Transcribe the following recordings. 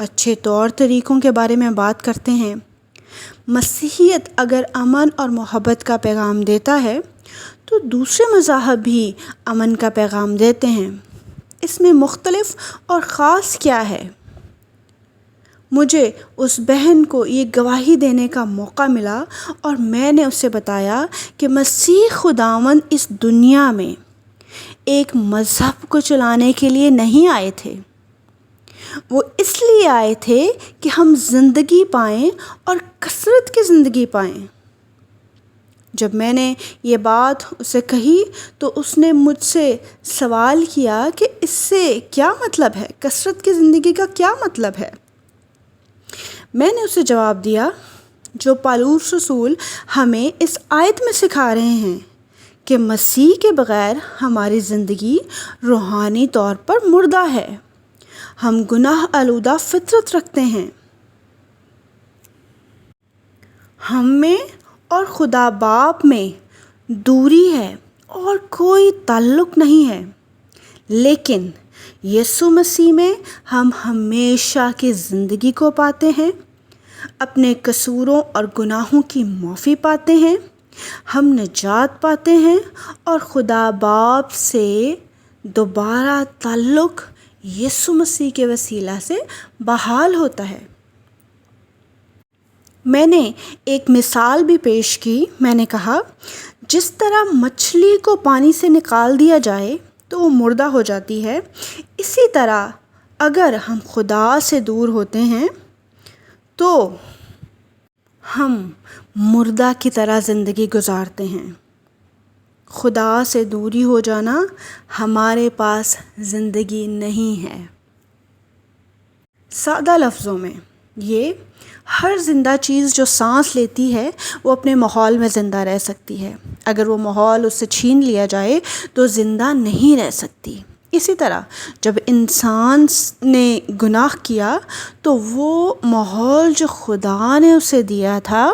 اچھے طور طریقوں کے بارے میں بات کرتے ہیں۔ مسیحیت اگر امن اور محبت کا پیغام دیتا ہے تو دوسرے مذاہب بھی امن کا پیغام دیتے ہیں۔ اس میں مختلف اور خاص کیا ہے؟ مجھے اس بہن کو یہ گواہی دینے کا موقع ملا اور میں نے اسے بتایا کہ مسیح خداوند اس دنیا میں ایک مذہب کو چلانے کے لیے نہیں آئے تھے، وہ اس لیے آئے تھے کہ ہم زندگی پائیں اور کثرت کی زندگی پائیں۔ جب میں نے یہ بات اسے کہی تو اس نے مجھ سے سوال کیا کہ اس سے کیا مطلب ہے، کثرت کی زندگی کا کیا مطلب ہے؟ میں نے اسے جواب دیا، جو پالوس رسول ہمیں اس آیت میں سکھا رہے ہیں کہ مسیح کے بغیر ہماری زندگی روحانی طور پر مردہ ہے، ہم گناہ آلودہ فطرت رکھتے ہیں، ہم میں اور خدا باپ میں دوری ہے اور کوئی تعلق نہیں ہے، لیکن یسوع مسیح میں ہم ہمیشہ کی زندگی کو پاتے ہیں، اپنے قصوروں اور گناہوں کی معافی پاتے ہیں، ہم نجات پاتے ہیں اور خدا باپ سے دوبارہ تعلق یسوع مسیح کے وسیلہ سے بحال ہوتا ہے۔ میں نے ایک مثال بھی پیش کی۔ میں نے کہا، جس طرح مچھلی کو پانی سے نکال دیا جائے تو وہ مردہ ہو جاتی ہے، اسی طرح اگر ہم خدا سے دور ہوتے ہیں تو ہم مردہ کی طرح زندگی گزارتے ہیں۔ خدا سے دوری ہو جانا ہمارے پاس زندگی نہیں ہے۔ سادہ لفظوں میں یہ ہر زندہ چیز جو سانس لیتی ہے وہ اپنے ماحول میں زندہ رہ سکتی ہے، اگر وہ ماحول اس سے چھین لیا جائے تو زندہ نہیں رہ سکتی۔ اسی طرح جب انسان نے گناہ کیا تو وہ ماحول جو خدا نے اسے دیا تھا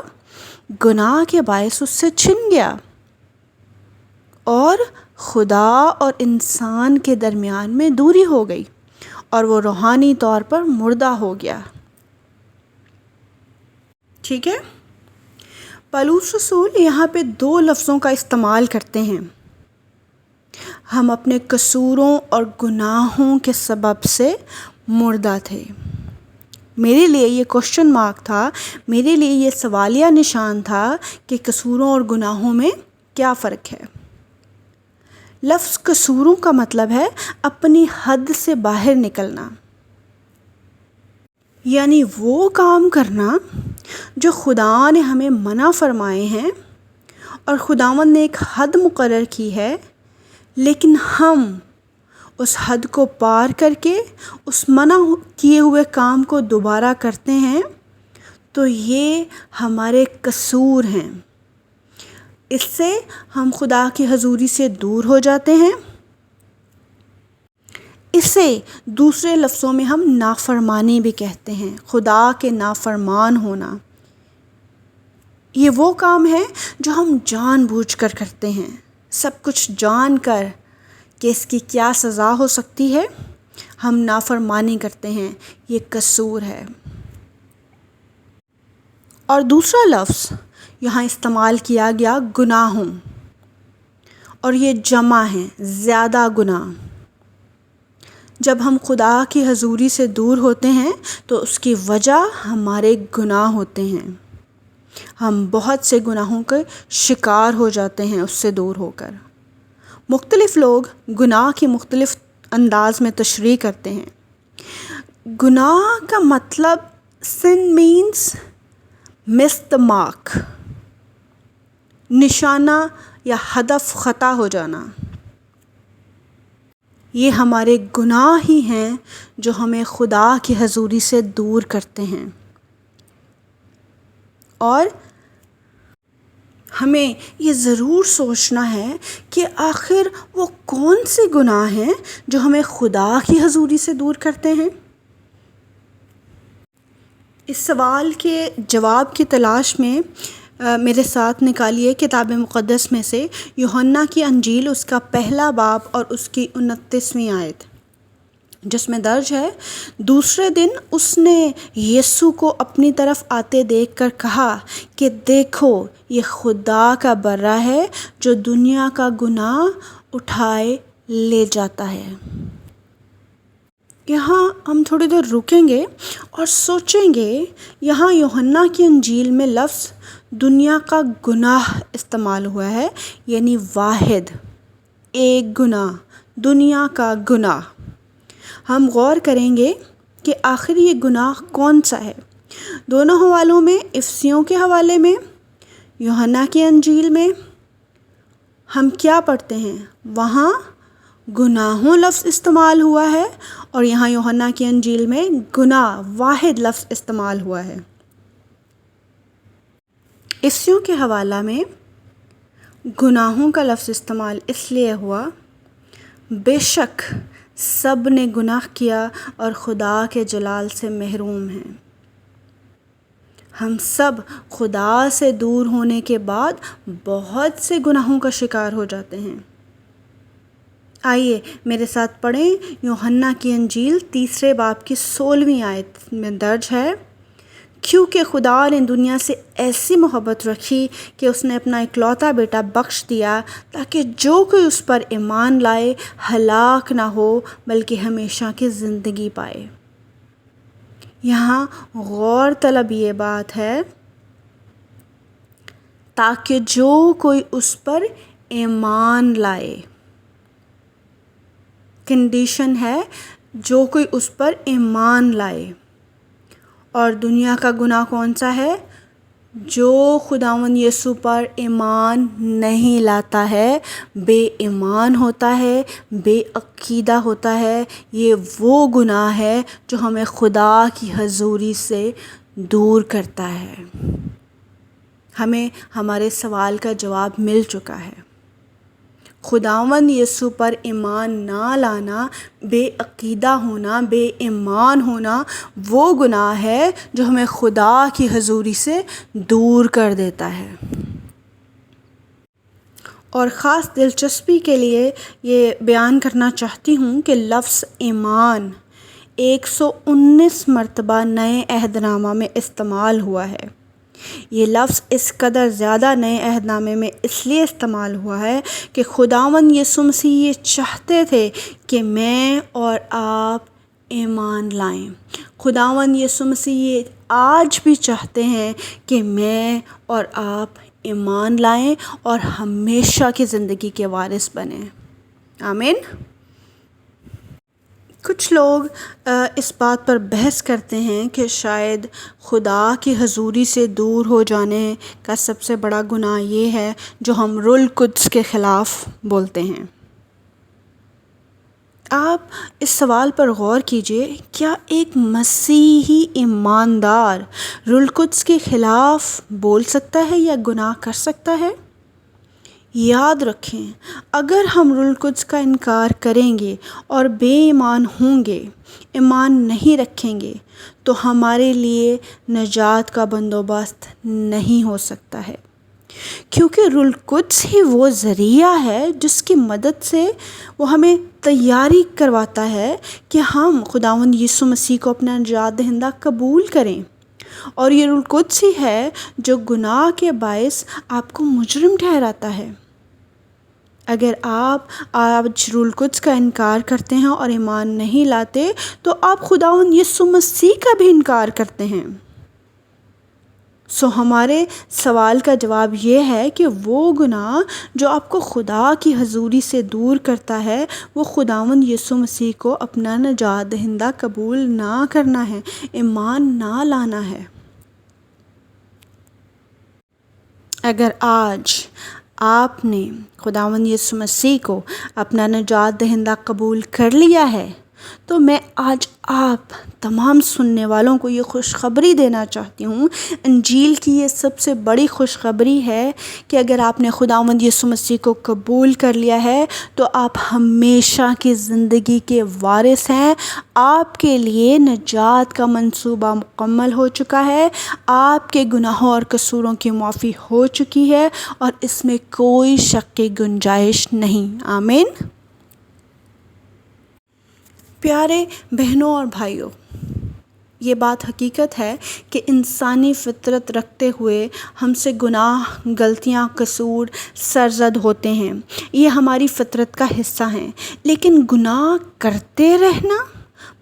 گناہ کے باعث اس سے چھن گیا اور خدا اور انسان کے درمیان میں دوری ہو گئی اور وہ روحانی طور پر مردہ ہو گیا۔ ٹھیک ہے؟ پالوس رسول یہاں پہ 2 لفظوں کا استعمال کرتے ہیں، ہم اپنے قصوروں اور گناہوں کے سبب سے مردہ تھے۔ میرے لیے یہ کوشچن مارک تھا، میرے لیے یہ سوالیہ نشان تھا کہ قصوروں اور گناہوں میں کیا فرق ہے۔ لفظ قصوروں کا مطلب ہے اپنی حد سے باہر نکلنا، یعنی وہ کام کرنا جو خدا نے ہمیں منع فرمائے ہیں اور خداوند نے ایک حد مقرر کی ہے، لیکن ہم اس حد کو پار کر کے اس منع کیے ہوئے کام کو دوبارہ کرتے ہیں تو یہ ہمارے قصور ہیں۔ اس سے ہم خدا کی حضوری سے دور ہو جاتے ہیں۔ اسے دوسرے لفظوں میں ہم نافرمانی بھی کہتے ہیں، خدا کے نافرمان ہونا۔ یہ وہ کام ہے جو ہم جان بوجھ کر کرتے ہیں، سب کچھ جان کر کہ اس کی کیا سزا ہو سکتی ہے، ہم نافرمانی کرتے ہیں، یہ قصور ہے۔ اور دوسرا لفظ یہاں استعمال کیا گیا گناہوں، اور یہ جمع ہے، زیادہ گناہ۔ جب ہم خدا کی حضوری سے دور ہوتے ہیں تو اس کی وجہ ہمارے گناہ ہوتے ہیں، ہم بہت سے گناہوں کے شکار ہو جاتے ہیں اس سے دور ہو کر۔ مختلف لوگ گناہ کی مختلف انداز میں تشریح کرتے ہیں۔ گناہ کا مطلب sin means miss the mark، نشانہ یا ہدف خطا ہو جانا۔ یہ ہمارے گناہ ہی ہیں جو ہمیں خدا کی حضوری سے دور کرتے ہیں، اور ہمیں یہ ضرور سوچنا ہے کہ آخر وہ کون سے گناہ ہیں جو ہمیں خدا کی حضوری سے دور کرتے ہیں۔ اس سوال کے جواب کی تلاش میں میرے ساتھ نکالیے کتاب مقدس میں سے یوحنا کی انجیل، اس کا 1 باب اور اس کی 29ویں آیت۔ جس میں درج ہے، دوسرے دن اس نے یسوع کو اپنی طرف آتے دیکھ کر کہا کہ دیکھو، یہ خدا کا برہ ہے جو دنیا کا گناہ اٹھائے لے جاتا ہے۔ یہاں ہم تھوڑی دیر رکیں گے اور سوچیں گے، یہاں یوحنا کی انجیل میں لفظ دنیا کا گناہ استعمال ہوا ہے، یعنی واحد ایک گناہ، دنیا کا گناہ۔ ہم غور کریں گے کہ آخر یہ گناہ کون سا ہے۔ دونوں حوالوں میں، افسیوں کے حوالے میں، یوحنا کی انجیل میں ہم کیا پڑھتے ہیں؟ وہاں گناہوں لفظ استعمال ہوا ہے، اور یہاں یوحنا کی انجیل میں گناہ واحد لفظ استعمال ہوا ہے۔ افسیوں کے حوالہ میں گناہوں کا لفظ استعمال اس لیے ہوا، بے شک سب نے گناہ کیا اور خدا کے جلال سے محروم ہیں۔ ہم سب خدا سے دور ہونے کے بعد بہت سے گناہوں کا شکار ہو جاتے ہیں۔ آئیے میرے ساتھ پڑھیں یوحنا کی انجیل 3 باب کی 16ویں آیت میں درج ہے، کیونکہ خدا نے دنیا سے ایسی محبت رکھی کہ اس نے اپنا اکلوتا بیٹا بخش دیا، تاکہ جو کوئی اس پر ایمان لائے ہلاک نہ ہو بلکہ ہمیشہ کی زندگی پائے۔ یہاں غور طلب یہ بات ہے، تاکہ جو کوئی اس پر ایمان لائے۔ کنڈیشن ہے، جو کوئی اس پر ایمان لائے۔ اور دنیا کا گناہ کون سا ہے؟ جو خداوند یسوع پر ایمان نہیں لاتا ہے، بے ایمان ہوتا ہے، بے عقیدہ ہوتا ہے۔ یہ وہ گناہ ہے جو ہمیں خدا کی حضوری سے دور کرتا ہے۔ ہمیں ہمارے سوال کا جواب مل چکا ہے۔ خداوند یسوع پر ایمان نہ لانا، بے عقیدہ ہونا، بے ایمان ہونا، وہ گناہ ہے جو ہمیں خدا کی حضوری سے دور کر دیتا ہے۔ اور خاص دلچسپی کے لیے یہ بیان کرنا چاہتی ہوں کہ لفظ ایمان 119 مرتبہ نئے عہد نامہ میں استعمال ہوا ہے۔ یہ لفظ اس قدر زیادہ نئے عہد نامے میں اس لیے استعمال ہوا ہے کہ خداوند یسوع مسیح یہ چاہتے تھے کہ میں اور آپ ایمان لائیں۔ خداوند یسوع مسیح یہ آج بھی چاہتے ہیں کہ میں اور آپ ایمان لائیں اور ہمیشہ کی زندگی کے وارث بنیں۔ آمین۔ کچھ لوگ اس بات پر بحث کرتے ہیں کہ شاید خدا کی حضوری سے دور ہو جانے کا سب سے بڑا گناہ یہ ہے جو ہم روح القدس کے خلاف بولتے ہیں۔ آپ اس سوال پر غور کیجئے، کیا ایک مسیحی ایماندار روح القدس کے خلاف بول سکتا ہے یا گناہ کر سکتا ہے؟ یاد رکھیں، اگر ہم روح القدس کا انکار کریں گے اور بے ایمان ہوں گے، ایمان نہیں رکھیں گے، تو ہمارے لیے نجات کا بندوبست نہیں ہو سکتا ہے، کیونکہ روح القدس ہی وہ ذریعہ ہے جس کی مدد سے وہ ہمیں تیاری کرواتا ہے کہ ہم خداوند یسوع مسیح کو اپنا نجات دہندہ قبول کریں۔ اور یہ روح القدس ہی ہے جو گناہ کے باعث آپ کو مجرم ٹھہراتا ہے۔ اگر آپ آج روح القدس کا انکار کرتے ہیں اور ایمان نہیں لاتے، تو آپ خداوند یسوع مسیح کا بھی انکار کرتے ہیں۔ ہمارے سوال کا جواب یہ ہے کہ وہ گناہ جو آپ کو خدا کی حضوری سے دور کرتا ہے، وہ خداوند یسوع مسیح کو اپنا نجات دہندہ قبول نہ کرنا ہے، ایمان نہ لانا ہے۔ اگر آج آپ نے خداوند یسوع مسیح کو اپنا نجات دہندہ قبول کر لیا ہے، تو میں آج آپ تمام سننے والوں کو یہ خوشخبری دینا چاہتی ہوں۔ انجیل کی یہ سب سے بڑی خوشخبری ہے کہ اگر آپ نے خداوند یسوع مسیح کو قبول کر لیا ہے تو آپ ہمیشہ کی زندگی کے وارث ہیں۔ آپ کے لیے نجات کا منصوبہ مکمل ہو چکا ہے، آپ کے گناہوں اور قصوروں کی معافی ہو چکی ہے، اور اس میں کوئی شک کی گنجائش نہیں۔ آمین۔ پیارے بہنوں اور بھائیوں، یہ بات حقیقت ہے کہ انسانی فطرت رکھتے ہوئے ہم سے گناہ، غلطیاں، قصور سرزد ہوتے ہیں۔ یہ ہماری فطرت کا حصہ ہیں، لیکن گناہ کرتے رہنا،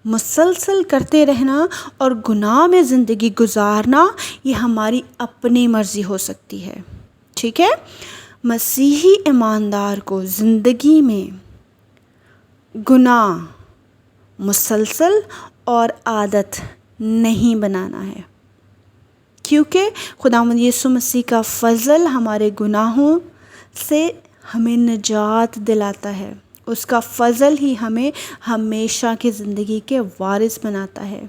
مسلسل کرتے رہنا اور گناہ میں زندگی گزارنا، یہ ہماری اپنی مرضی ہو سکتی ہے، ٹھیک ہے؟ مسیحی ایماندار کو زندگی میں گناہ مسلسل اور عادت نہیں بنانا ہے، کیونکہ خداوند یسوع مسیح کا فضل ہمارے گناہوں سے ہمیں نجات دلاتا ہے۔ اس کا فضل ہی ہمیں ہمیشہ کی زندگی کے وارث بناتا ہے۔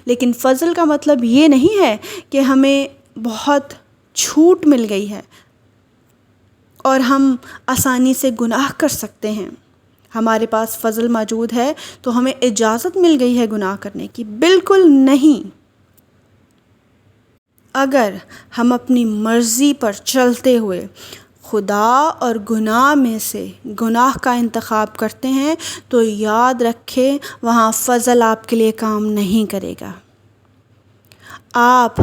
لیکن فضل کا مطلب یہ نہیں ہے کہ ہمیں بہت چھوٹ مل گئی ہے اور ہم آسانی سے گناہ کر سکتے ہیں۔ ہمارے پاس فضل موجود ہے تو ہمیں اجازت مل گئی ہے گناہ کرنے کی، بالکل نہیں۔ اگر ہم اپنی مرضی پر چلتے ہوئے خدا اور گناہ میں سے گناہ کا انتخاب کرتے ہیں تو یاد رکھیں وہاں فضل آپ کے لیے کام نہیں کرے گا۔ آپ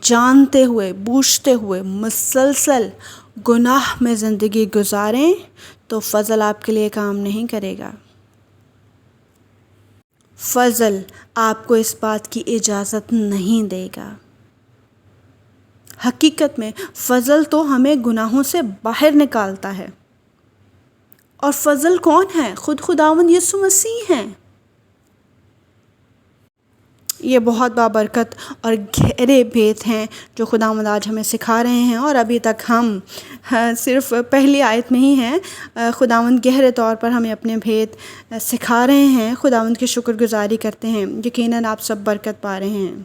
جانتے ہوئے بوجھتے ہوئے مسلسل گناہ میں زندگی گزاریں تو فضل آپ کے لیے کام نہیں کرے گا۔ فضل آپ کو اس بات کی اجازت نہیں دے گا۔ حقیقت میں فضل تو ہمیں گناہوں سے باہر نکالتا ہے، اور فضل کون ہے؟ خود خداوند یسوع مسیح ہیں۔ یہ بہت بابرکت اور گہرے بھید ہیں جو خداوند آج ہمیں سکھا رہے ہیں، اور ابھی تک ہم صرف پہلی آیت میں ہی ہیں۔ خداوند گہرے طور پر ہمیں اپنے بھید سکھا رہے ہیں۔ خداوند کی شکر گزاری کرتے ہیں، یقیناً آپ سب برکت پا رہے ہیں۔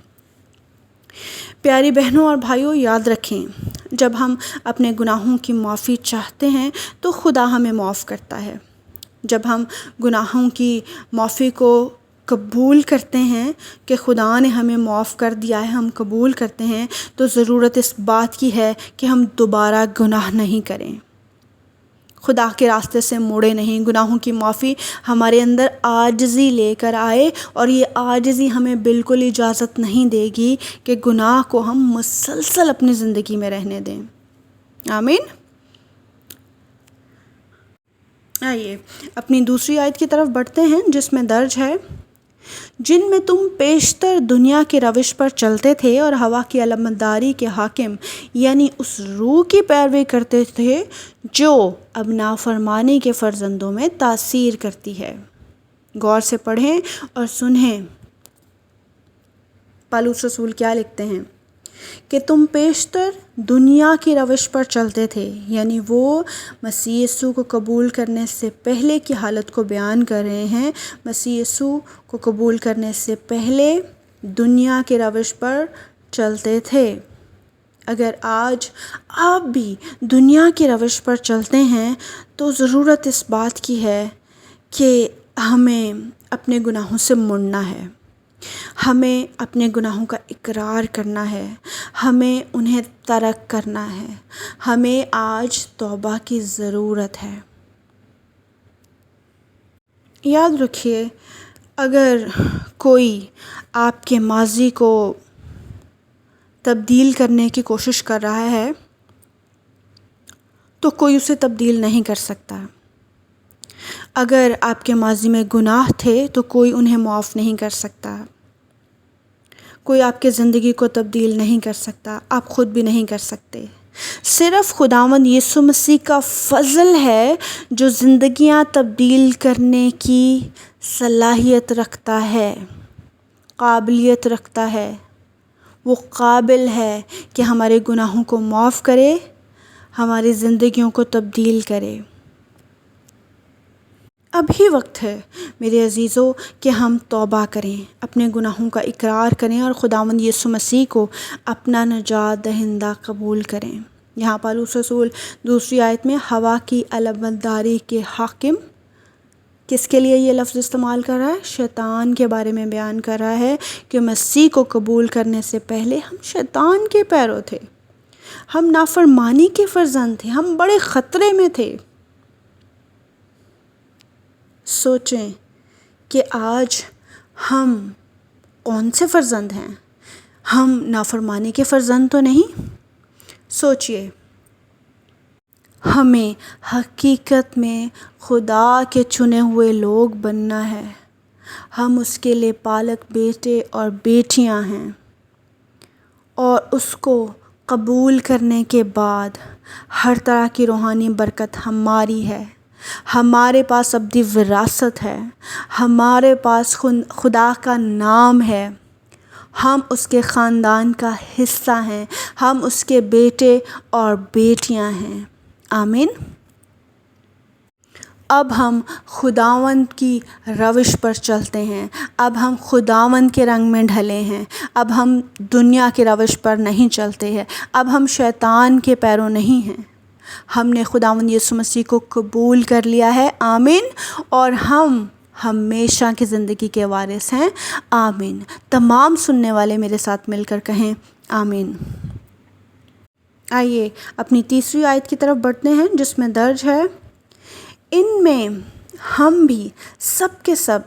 پیاری بہنوں اور بھائیوں، یاد رکھیں جب ہم اپنے گناہوں کی معافی چاہتے ہیں تو خدا ہمیں معاف کرتا ہے۔ جب ہم گناہوں کی معافی کو قبول کرتے ہیں کہ خدا نے ہمیں معاف کر دیا ہے، ہم قبول کرتے ہیں، تو ضرورت اس بات کی ہے کہ ہم دوبارہ گناہ نہیں کریں، خدا کے راستے سے مڑے نہیں۔ گناہوں کی معافی ہمارے اندر عاجزی لے کر آئے، اور یہ عاجزی ہمیں بالکل اجازت نہیں دے گی کہ گناہ کو ہم مسلسل اپنی زندگی میں رہنے دیں۔ آمین۔ آئیے اپنی دوسری آیت کی طرف بڑھتے ہیں، جس میں درج ہے، جن میں تم پیشتر دنیا کے روش پر چلتے تھے اور ہوا کی علمبرداری کے حاکم یعنی اس روح کی پیروی کرتے تھے جو اب نافرمانی کے فرزندوں میں تاثیر کرتی ہے۔ غور سے پڑھیں اور سنیں پالوس رسول کیا لکھتے ہیں کہ تم پیشتر دنیا کی روش پر چلتے تھے، یعنی وہ مسیح یسوع کو قبول کرنے سے پہلے کی حالت کو بیان کر رہے ہیں۔ مسیح یسوع کو قبول کرنے سے پہلے دنیا کے روش پر چلتے تھے۔ اگر آج آپ بھی دنیا کے روش پر چلتے ہیں تو ضرورت اس بات کی ہے کہ ہمیں اپنے گناہوں سے مڑنا ہے، ہمیں اپنے گناہوں کا اقرار کرنا ہے، ہمیں انہیں ترک کرنا ہے۔ ہمیں آج توبہ کی ضرورت ہے۔ یاد رکھیے، اگر کوئی آپ کے ماضی کو تبدیل کرنے کی کوشش کر رہا ہے تو کوئی اسے تبدیل نہیں کر سکتا۔ اگر آپ کے ماضی میں گناہ تھے تو کوئی انہیں معاف نہیں کر سکتا۔ کوئی آپ کی زندگی کو تبدیل نہیں کر سکتا، آپ خود بھی نہیں کر سکتے۔ صرف خداوند یسوع مسیح کا فضل ہے جو زندگیاں تبدیل کرنے کی صلاحیت رکھتا ہے، قابلیت رکھتا ہے۔ وہ قابل ہے کہ ہمارے گناہوں کو معاف کرے، ہماری زندگیوں کو تبدیل کرے۔ ابھی وقت ہے میرے عزیزو کہ ہم توبہ کریں، اپنے گناہوں کا اقرار کریں اور خداوند یسوع مسیح کو اپنا نجات دہندہ قبول کریں۔ یہاں پالوس رسول دوسری آیت میں ہوا کی علمبرداری کے حاکم، کس کے لیے یہ لفظ استعمال کر رہا ہے؟ شیطان کے بارے میں بیان کر رہا ہے کہ مسیح کو قبول کرنے سے پہلے ہم شیطان کے پیرو تھے، ہم نافرمانی کے فرزند تھے، ہم بڑے خطرے میں تھے۔ سوچیں کہ آج ہم کون سے فرزند ہیں؟ ہم نافرمانی کے فرزند تو نہیں؟ سوچئے، ہمیں حقیقت میں خدا کے چنے ہوئے لوگ بننا ہے۔ ہم اس کے لیے پالک بیٹے اور بیٹیاں ہیں، اور اس کو قبول کرنے کے بعد ہر طرح کی روحانی برکت ہماری ہے۔ ہمارے پاس ابدی وراثت ہے، ہمارے پاس خدا کا نام ہے، ہم اس کے خاندان کا حصہ ہیں، ہم اس کے بیٹے اور بیٹیاں ہیں۔ آمین۔ اب ہم خداوند کی روش پر چلتے ہیں، اب ہم خداوند کے رنگ میں ڈھلے ہیں، اب ہم دنیا کی روش پر نہیں چلتے ہیں، اب ہم شیطان کے پیروں نہیں ہیں۔ ہم نے خداوند یسوع مسیح کو قبول کر لیا ہے، آمین، اور ہم ہمیشہ کی زندگی کے وارث ہیں، آمین۔ تمام سننے والے میرے ساتھ مل کر کہیں آمین۔ آئیے اپنی تیسری آیت کی طرف بڑھتے ہیں، جس میں درج ہے، ان میں ہم بھی سب کے سب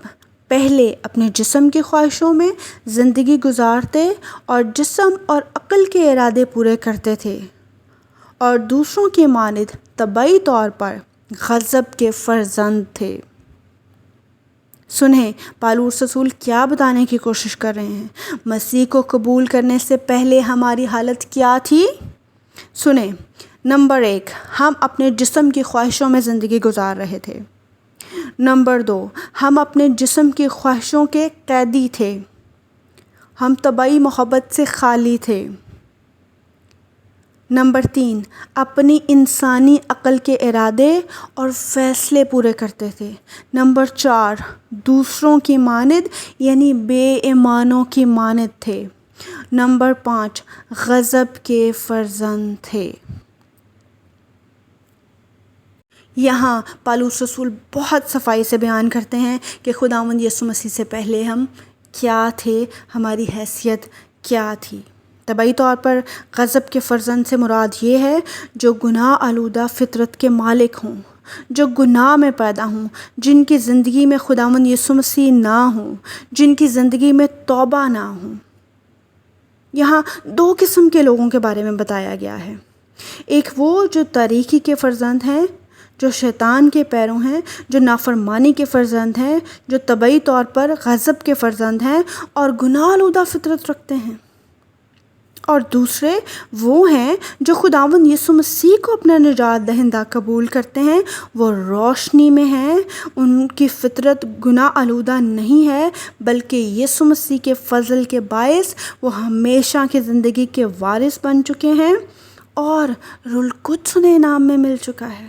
پہلے اپنے جسم کی خواہشوں میں زندگی گزارتے اور جسم اور عقل کے ارادے پورے کرتے تھے، اور دوسروں کی مانند طبعی طور پر غضب کے فرزند تھے۔ سنیں پالوس رسول کیا بتانے کی کوشش کر رہے ہیں۔ مسیح کو قبول کرنے سے پہلے ہماری حالت کیا تھی؟ سنیں، نمبر 1، ہم اپنے جسم کی خواہشوں میں زندگی گزار رہے تھے۔ نمبر 2، ہم اپنے جسم کی خواہشوں کے قیدی تھے، ہم طبعی محبت سے خالی تھے۔ نمبر 3، اپنی انسانی عقل کے ارادے اور فیصلے پورے کرتے تھے۔ نمبر 4، دوسروں کی مانند یعنی بے ایمانوں کی مانند تھے۔ نمبر 5، غضب کے فرزند تھے۔ یہاں پالوس رسول بہت صفائی سے بیان کرتے ہیں کہ خداوند یسوع مسیح سے پہلے ہم کیا تھے، ہماری حیثیت کیا تھی۔ طبعی طور پر غضب کے فرزند سے مراد یہ ہے جو گناہ آلودہ فطرت کے مالک ہوں، جو گناہ میں پیدا ہوں، جن کی زندگی میں خداوند یسوع مسیح نہ ہوں، جن کی زندگی میں توبہ نہ ہوں۔ یہاں 2 قسم کے لوگوں کے بارے میں بتایا گیا ہے۔ ایک وہ جو تاریکی کے فرزند ہیں، جو شیطان کے پیروں ہیں، جو نافرمانی کے فرزند ہیں، جو طبعی طور پر غضب کے فرزند ہیں اور گناہ آلودہ فطرت رکھتے ہیں۔ اور دوسرے وہ ہیں جو خداوند یسوع مسیح کو اپنا نجات دہندہ قبول کرتے ہیں، وہ روشنی میں ہیں، ان کی فطرت گناہ آلودہ نہیں ہے، بلکہ یسوع مسیح کے فضل کے باعث وہ ہمیشہ کی زندگی کے وارث بن چکے ہیں اور روح القدس انہیں انعام میں مل چکا ہے۔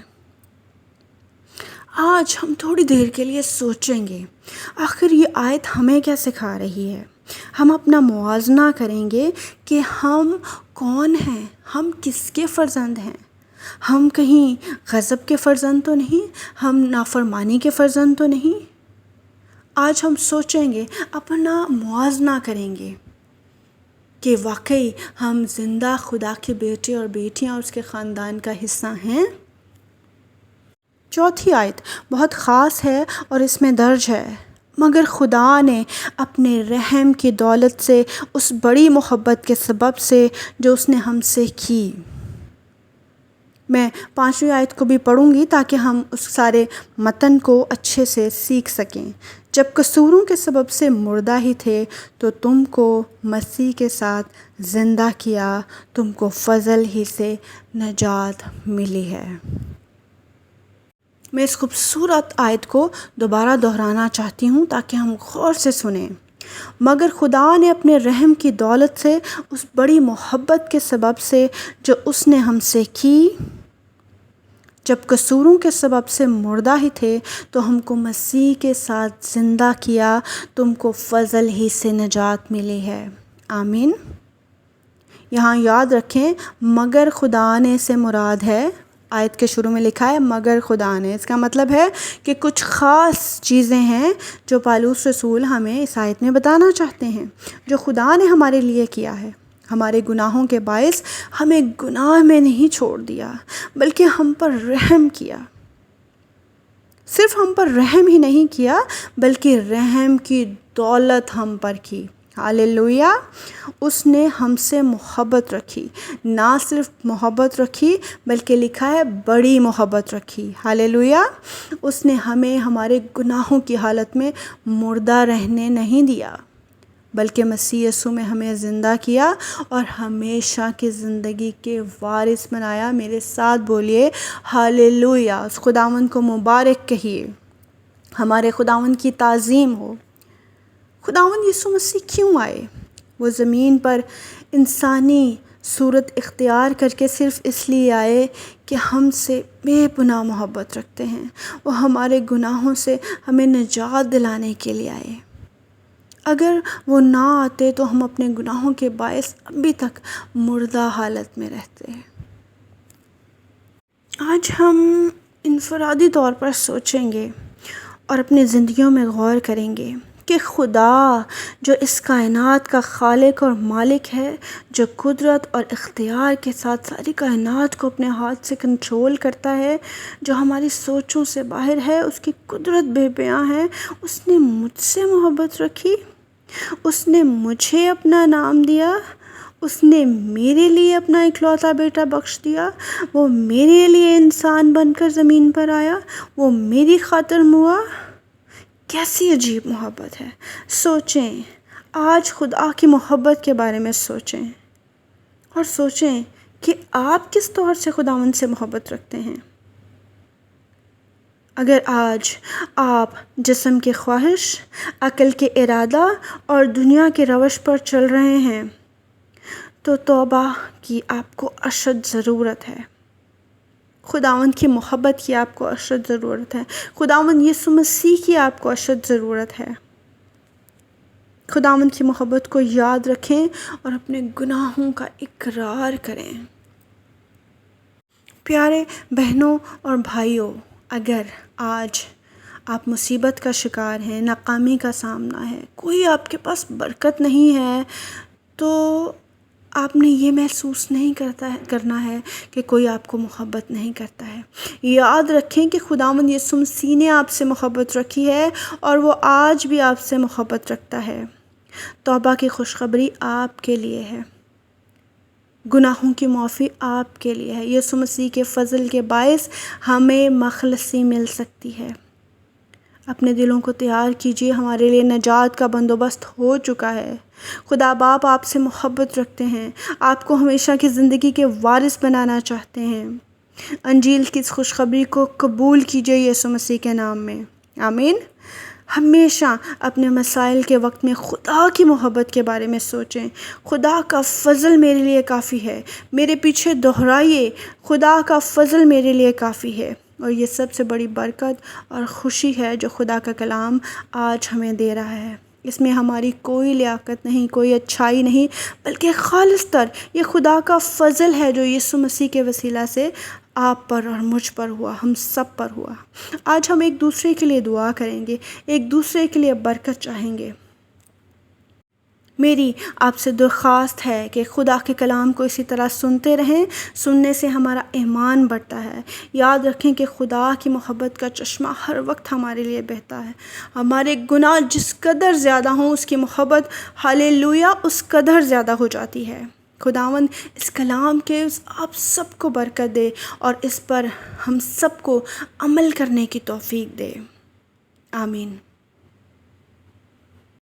آج ہم تھوڑی دیر کے لیے سوچیں گے آخر یہ آیت ہمیں کیا سکھا رہی ہے۔ ہم اپنا موازنہ کریں گے کہ ہم کون ہیں، ہم کس کے فرزند ہیں۔ ہم کہیں غضب کے فرزند تو نہیں، ہم نافرمانی کے فرزند تو نہیں۔ آج ہم سوچیں گے، اپنا موازنہ کریں گے کہ واقعی ہم زندہ خدا کے بیٹے اور بیٹیاں اور اس کے خاندان کا حصہ ہیں۔ چوتھی آیت بہت خاص ہے اور اس میں درج ہے، مگر خدا نے اپنے رحم کی دولت سے اس بڑی محبت کے سبب سے جو اس نے ہم سے کی۔ میں 5ویں آیت کو بھی پڑھوں گی تاکہ ہم اس سارے متن کو اچھے سے سیکھ سکیں۔ جب قصوروں کے سبب سے مردہ ہی تھے تو تم کو مسیح کے ساتھ زندہ کیا، تم کو فضل ہی سے نجات ملی ہے۔ میں اس خوبصورت آیت کو دوبارہ دہرانا چاہتی ہوں تاکہ ہم غور سے سنیں۔ مگر خدا نے اپنے رحم کی دولت سے اس بڑی محبت کے سبب سے جو اس نے ہم سے کی، جب قصوروں کے سبب سے مردہ ہی تھے تو ہم کو مسیح کے ساتھ زندہ کیا، تم کو فضل ہی سے نجات ملی ہے۔ آمین۔ یہاں یاد رکھیں، مگر خدا نے سے مراد ہے، آیت کے شروع میں لکھا ہے مگر خدا نے، اس کا مطلب ہے کہ کچھ خاص چیزیں ہیں جو پالوس رسول ہمیں اس آیت میں بتانا چاہتے ہیں، جو خدا نے ہمارے لیے کیا ہے۔ ہمارے گناہوں کے باعث ہمیں گناہ میں نہیں چھوڑ دیا، بلکہ ہم پر رحم کیا۔ صرف ہم پر رحم ہی نہیں کیا بلکہ رحم کی دولت ہم پر کی۔ ہاللویا! اس نے ہم سے محبت رکھی، نہ صرف محبت رکھی بلکہ لکھا ہے بڑی محبت رکھی۔ ہاللویا! اس نے ہمیں ہمارے گناہوں کی حالت میں مردہ رہنے نہیں دیا بلکہ مسیح یسوع میں ہمیں زندہ کیا اور ہمیشہ کی زندگی کے وارث بنایا۔ میرے ساتھ بولیے ہاللویا! اس خداوند کو مبارک کہیے، ہمارے خداوند کی تعظیم ہو۔ خداوند یسوع مسیح کیوں آئے؟ وہ زمین پر انسانی صورت اختیار کر کے صرف اس لیے آئے کہ ہم سے بے پناہ محبت رکھتے ہیں۔ وہ ہمارے گناہوں سے ہمیں نجات دلانے کے لیے آئے۔ اگر وہ نہ آتے تو ہم اپنے گناہوں کے باعث ابھی تک مردہ حالت میں رہتے۔ آج ہم انفرادی طور پر سوچیں گے اور اپنی زندگیوں میں غور کریں گے کہ خدا جو اس کائنات کا خالق اور مالک ہے، جو قدرت اور اختیار کے ساتھ ساری کائنات کو اپنے ہاتھ سے کنٹرول کرتا ہے، جو ہماری سوچوں سے باہر ہے، اس کی قدرت بے بیاں ہے، اس نے مجھ سے محبت رکھی، اس نے مجھے اپنا نام دیا، اس نے میرے لیے اپنا اکلوتا بیٹا بخش دیا، وہ میرے لیے انسان بن کر زمین پر آیا، وہ میری خاطر ہوا۔ کیسی عجیب محبت ہے! سوچیں، آج خدا کی محبت کے بارے میں سوچیں اور سوچیں کہ آپ کس طور سے خداوند سے محبت رکھتے ہیں۔ اگر آج آپ جسم کی خواہش، عقل کے ارادہ اور دنیا کے روش پر چل رہے ہیں تو توبہ کی آپ کو اشد ضرورت ہے۔ خداوند کی محبت کی آپ کو اشد ضرورت ہے۔ خداوند یسوع مسیح کی آپ کو اشد ضرورت ہے۔ خداوند کی محبت کو یاد رکھیں اور اپنے گناہوں کا اقرار کریں۔ پیارے بہنوں اور بھائیوں، اگر آج آپ مصیبت کا شکار ہیں، ناکامی کا سامنا ہے، کوئی آپ کے پاس برکت نہیں ہے، تو آپ نے یہ محسوس نہیں کرنا ہے کہ کوئی آپ کو محبت نہیں کرتا ہے۔ یاد رکھیں کہ خداوند یسوع مسیح نے آپ سے محبت رکھی ہے اور وہ آج بھی آپ سے محبت رکھتا ہے۔ توبہ کی خوشخبری آپ کے لیے ہے، گناہوں کی معافی آپ کے لیے ہے۔ یسوع مسیح کے فضل کے باعث ہمیں مخلصی مل سکتی ہے۔ اپنے دلوں کو تیار کیجیے، ہمارے لیے نجات کا بندوبست ہو چکا ہے۔ خدا باپ آپ سے محبت رکھتے ہیں، آپ کو ہمیشہ کی زندگی کے وارث بنانا چاہتے ہیں۔ انجیل کی اس خوشخبری کو قبول کیجیے یسوع مسیح کے نام میں، آمین۔ ہمیشہ اپنے مسائل کے وقت میں خدا کی محبت کے بارے میں سوچیں۔ خدا کا فضل میرے لیے کافی ہے، میرے پیچھے دہرائیے، خدا کا فضل میرے لیے کافی ہے۔ اور یہ سب سے بڑی برکت اور خوشی ہے جو خدا کا کلام آج ہمیں دے رہا ہے۔ اس میں ہماری کوئی لیاقت نہیں، کوئی اچھائی نہیں، بلکہ خالص تر یہ خدا کا فضل ہے جو یسوع مسیح کے وسیلہ سے آپ پر اور مجھ پر ہوا، ہم سب پر ہوا۔ آج ہم ایک دوسرے کے لیے دعا کریں گے، ایک دوسرے کے لیے برکت چاہیں گے۔ میری آپ سے درخواست ہے کہ خدا کے کلام کو اسی طرح سنتے رہیں، سننے سے ہمارا ایمان بڑھتا ہے۔ یاد رکھیں کہ خدا کی محبت کا چشمہ ہر وقت ہمارے لیے بہتا ہے۔ ہمارے گناہ جس قدر زیادہ ہوں، اس کی محبت ہاللویا اس قدر زیادہ ہو جاتی ہے۔ خداوند اس کلام کے آپ سب کو برکت دے اور اس پر ہم سب کو عمل کرنے کی توفیق دے، آمین۔